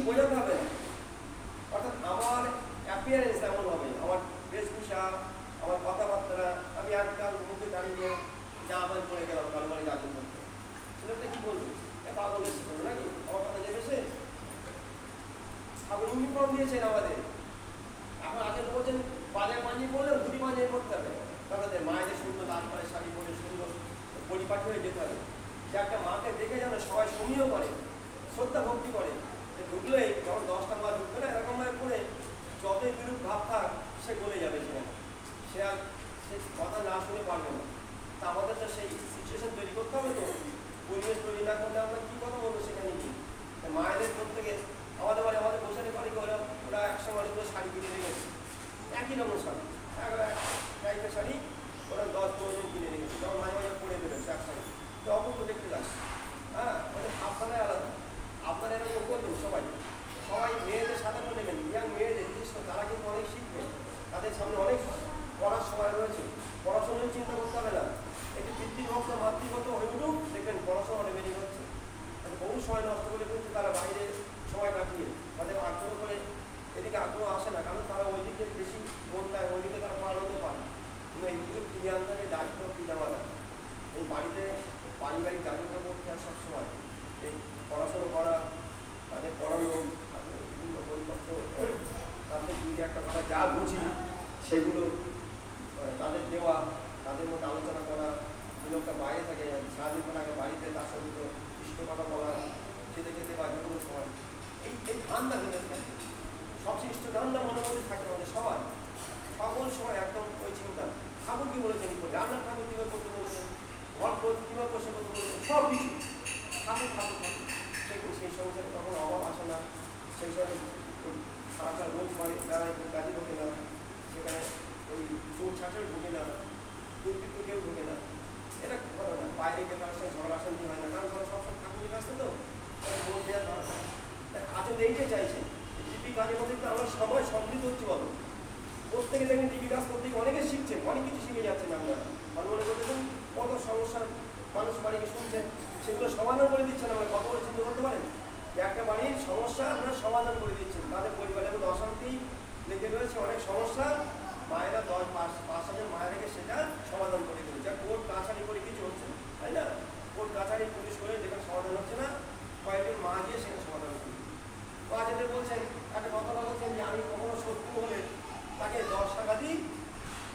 বেশি বোঝাতে হবে না। অর্থাৎ আমার অ্যাপিয়ারেন্স এমন হবে, আমার বেশভূষা, আমার কথাবার্তা, আমি আজকাল মুখে দাঁড়িয়ে জামা পরে গেলাম কালবাড়ি গাজন করতে, ছেলেটা কি বলবো, পাগল এসে করবো নাকি, আমার কথা যাবে সে ঠাকুর ইউনিফর্ম দিয়েছেন আমাদের। এখন আগে তো বলছেন বাজার পাঞ্জাবি পরলেও ধুতি পাঞ্জাবি পরতে হবে, তাদের মায়েদের সুন্দর লাল পাড়ে শাড়ি পরে সুন্দর পরিপাটি হয়ে যেতে হবে, যে একটা মাকে দেখে যেন সবাই সমীহ করে, শ্রদ্ধা ভক্তি করে। ঢুকলেই যখন 10টা মা ঢুকবে না এরকমভাবে পড়ে যতই বিরূপ ভাব থাক সে গলে যাবে, সে আর সে কথা না শুনে পারবে না। তা আমাদের তো সেই সিচুয়েশন তৈরি করতে হবে, তো পরিবেশ তৈরি না করলে আমরা কী কথা বলবো সেখানে গিয়ে। মায়েদের প্রত্যেকে আমাদের বাড়ি আমাদের বসাতে পারি, ওরা একসঙ্গে অনেকগুলো শাড়ি কিনে রেখেছে, একই রকম শাড়ি, টাইপের শাড়ি ওরা 10-15 জন কিনে রেখেছে, তখন মাঝে মাঝে পরে দেবেছে একসঙ্গে, তো অপূর্ব দেখতে যাচ্ছে। হ্যাঁ, মানে আপনারাই আলাদা, আপনারা এরকম করবেন সবাই, সবাই মেয়েদের সাথে করে নেবেন, ইয়াং মেয়েদের বিশেষ করে তারা কিন্তু অনেক শিখবে, তাদের সামনে অনেক পড়ার সময় রয়েছে, পড়াশোনার চিন্তা করতে হবে না। একটি পিতৃভক্ত মাতৃগত হয়ে উঠুক, দেখবেন পড়াশোনা অনেক বেরিয়ে হচ্ছে। বহু সময় নষ্ট করে কিন্তু তারা বাইরে সময় কাটিয়ে তাদের আগ্রহ করে এদিকে আগ্রহ আসে না, কারণ তারা ওই দিকে বেশি মন দেয়, ওই দিকে তারা পড়ানোতে পারে। কিন্তু এইদিকে ফিরিয়ে আনতে হবে দায়িত্ব পিতামাতা, এই বাড়িতে পারিবারিক দায়িত্ব করতে হয় সবসময়, এই পড়াশোনা করা, তাদের পড়ানো, বিভিন্ন বইপত্র, তাদের যদি একটা কথা যা বুঝি সেগুলো তাদের দেওয়া, তাদের মধ্যে আলোচনা করা, লোকটা বাইরে থাকে সারাদিন আগে বাড়িতে তার সঙ্গে ইষ্ট কথা বলা, খেতে খেতে বা যে কোনো সময় এই ধান্দা কিন্তু সবচেয়ে ইষ্ট ধান্দা মনে মধ্যে থাকে আমাদের সবাই, সকল সময় একদম ওই চিন্তা। ঠাকুর কী বলেছেন, রান্নার ঠাকুর কীভাবে করতে বলছেন, ঘর কীভাবে বসে করতে বলছেন, সব কিছু ঠাকুর ঠাকুর ঠাকুর। সেই সংসারে তখন অভাব আসে না, সেই সময় সারা রোজ বাড়ি বেড়ায় কাজে ঢোকে না, সেখানে ওই চোর ছাঁচড় ঢুকে না, দুর্বৃত্ত কেউ ঢুকে না, এটা করে না। বাইরে গিয়ে তার সঙ্গে ঝগড়া শান্তি হয় না, কারণ তারা সবসময় ঠাকুরের কাছে তো ভোট দেওয়ার দরকার। কাজে এইটাই চাইছে, ডিপি কাজের মধ্যে কিন্তু আমরা সবাই সমৃদ্ধ হচ্ছি বলো, প্রত্যেকে দেখবেন ডিপি কাজ করতে অনেকে শিখছে, অনেক কিছু শিখে যাচ্ছেন। আমরা মনে করতেছেন কত সমস্যার মানুষ বাড়িকে শুনছেন, সেগুলো সমাধান করে দিচ্ছেন। আমরা কত বলে চিন্তা করতে পারেন যে একটা বাড়ির সমস্যা আপনারা সমাধান করে দিচ্ছেন, তাদের পরিবারের মধ্যে অশান্তি লেগে রয়েছে, অনেক সমস্যা, মায়েরা 5-7 মায়েরাকে সেটা সমাধান করে দিল, যা কোর্ট কাছারি করে কিছু হচ্ছে না, তাই না? কোর্ট কাছারি পুলিশ করে যেখানে সমাধান হচ্ছে না, কয়েকদিন মা গিয়ে সেখানে সমাধান হচ্ছে। মা যেটা বলছেন, একটা কথা বলছেন যে আমি কখনো শত্রু হলে তাকে 10 টাকা দিই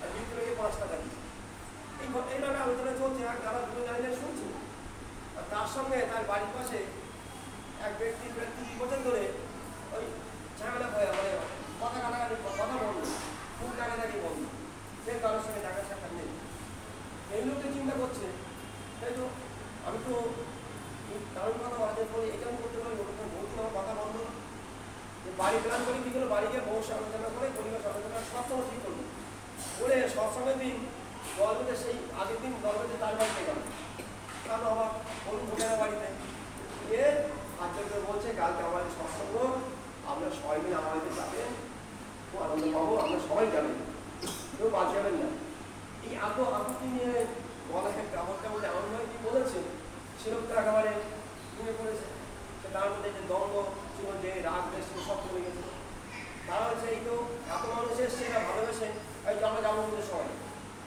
আর বিক্রয়কে 5 টাকা দিই। এইভাবে আলোচনা চলছে, আর যারা দূরে দাঁড়িয়ে শুনছে। আর তার সঙ্গে তার বাড়ির পাশে এক ব্যক্তি 30 বছর ধরে ওই ঝামেলা হয়, মানে কথা কাটাকাটি, কথা বন্ধ, খুব টাকাটাকি বন্ধ, সে কারোর সঙ্গে দেখা সাক্ষাৎ নেই। এই লোকটা চিন্তা করছে, তাই তো আমি তো কারোর কথা বাজার করে এটা করতে পারি, ওরকম বহুত আমার কথা বন্ধ। বাড়ি প্ল্যান করে কী করলো, বাড়ি গিয়ে বউর আলোচনা করে পরিবার আলোচনা সবসময় ঠিক করলো, বলে সবসময় দিন দল বেঁধে সেই আগের দিন দল বেঁধে তার বাড়িতে গেল, কারণ আমার বলুন ঢোকে না বাড়িতে গিয়ে আচার্য বলছে কালকে আমাদের সৎসঙ্গ, আপনারা সবাই মিলে আমাদের যাবেন, খুব আনন্দ পাবো, আমরা সবাই যাবেন, কেউ বাদ যাবেন না। এই এত আপত্তি নিয়ে বলা একটা আমাকে বলতে এমন নয় কি বলেছে, সেরকম একেবারে ভেঙে পড়েছে। তার মধ্যে যে দ্বন্দ্ব ছিল, যে রাগ দেশ সব চলে গেছে। তারা হচ্ছে এই তো এত মানুষ এসছে, এরা ভালোবেসে এই আমরা যাবো বলে সবাই,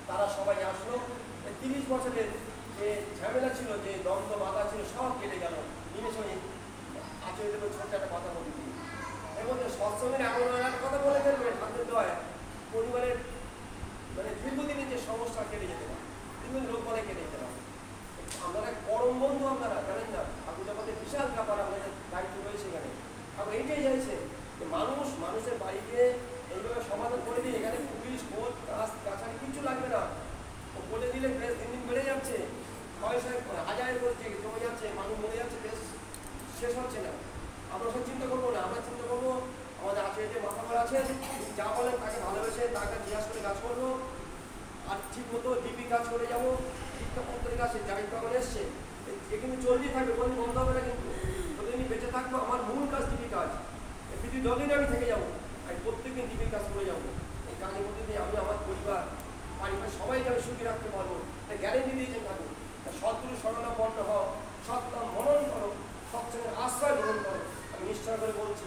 তারা সবাই আসলো। 30 বছরের যে ঝামেলা ছিল, যে দ্বন্দ্ব বাধা ছিল, সব কেটে গেল নিমেষে। আচরিত ছোট্ট একটা কথা বলি দিই, এর মধ্যে সৎসঙ্গের এমন একটা কথা বলে ফেলবে ঠাকুর দয়, পরিবারের মানে দীর্ঘদিনের যে সমস্যা কেটে যেতে পারে, দীর্ঘদিন রোগ বলে কেটে যেতে পারে। আপনারা পরম বন্ধু, আপনারা জানেন না, ঠাকুর জগতে বিশাল ব্যাপার আপনাদের দায়িত্ব রয়েছে এখানে। ঠাকুর এইটাই চাইছে যে মানুষের বাড়িকে এইভাবে সমাধান করে দিন, এখানে পুলিশ কোর্ট কাছারি কিছু লাগবে না, বলে দিলে বেশ দিন দিন বেড়ে যাচ্ছে, হাজার করছে, জমে যাচ্ছে, মানুষ মরে যাচ্ছে, বেশ শেষ হচ্ছে না। আমরা সব চিন্তা করবো না, আমরা চিন্তা করবো আমাদের আচার্যের মাথা মারা আছে, যা বলেন তাকে ভালোবেসে তাকে জিজ্ঞাসা করে কাজ করবো, আর ঠিক মতো ডিপি কাজ করে যাবো, শিক্ষাপত্রের কাছে যাই তখন এসছে, এ কিন্তু চলতেই থাকবে, কোনো বন্ধ হবে না। কিন্তু যতদিন বেঁচে থাকবো আমার মূল কাজ ডিপি কাজ, পৃথিবী যতদিন আমি থেকে যাবো, আমি প্রত্যেকদিন ডিপির কাজ করে যাবো। এই কাজের মধ্যে দিয়ে আমি আমার পরিবার সবাইকে আমি সুখী রাখতে পারবো, গ্যারেন্টি দিয়েছেন ঠাকুর। সৎগুরু শরণাপন্ন হও, সৎ নাম মনন করো, সৎসঙ্গের আশ্রয় গ্রহণ করো। আমি নিশ্চয় করে বলছি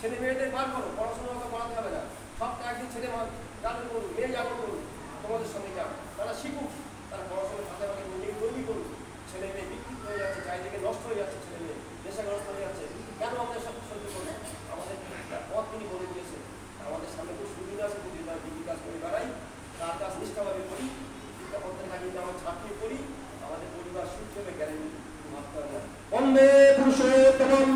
ছেলে মেয়েদের বার করো, পড়াশোনা ওকে পড়াতে হবে না, সপ্তাহে একদিন ছেলে যাবে করুন, মেয়ে যাবে করুন, তোমাদের সঙ্গে যান, তারা শিখুক, তারা পড়াশোনার সাথে আমাকে নিজেকে তৈরি করুন। ছেলে মেয়ে বিকৃত হয়ে যাচ্ছে, চারিদিকে নষ্ট হয়ে যাচ্ছে, ছেলে মেয়ে নেশাগ্রস্ত হয়ে যাচ্ছে, কেন আমাদের সব সহ্য করবে? আমাদের পথ তিনি বলে দিয়েছে, আমাদের সামনে খুব সুবিধা আছে, যদি তার বিধি কাজ করে বেড়াই, তার কাজ নিষ্ঠাভাবে করি, শিক্ষাপত্রের কাজ যদি আমার ছাত্রী করি, আমাদের পরিবার সুখ হবে, গ্যারেন্টি ভাবতে হবে না। বন্দে পুরুষোত্তম।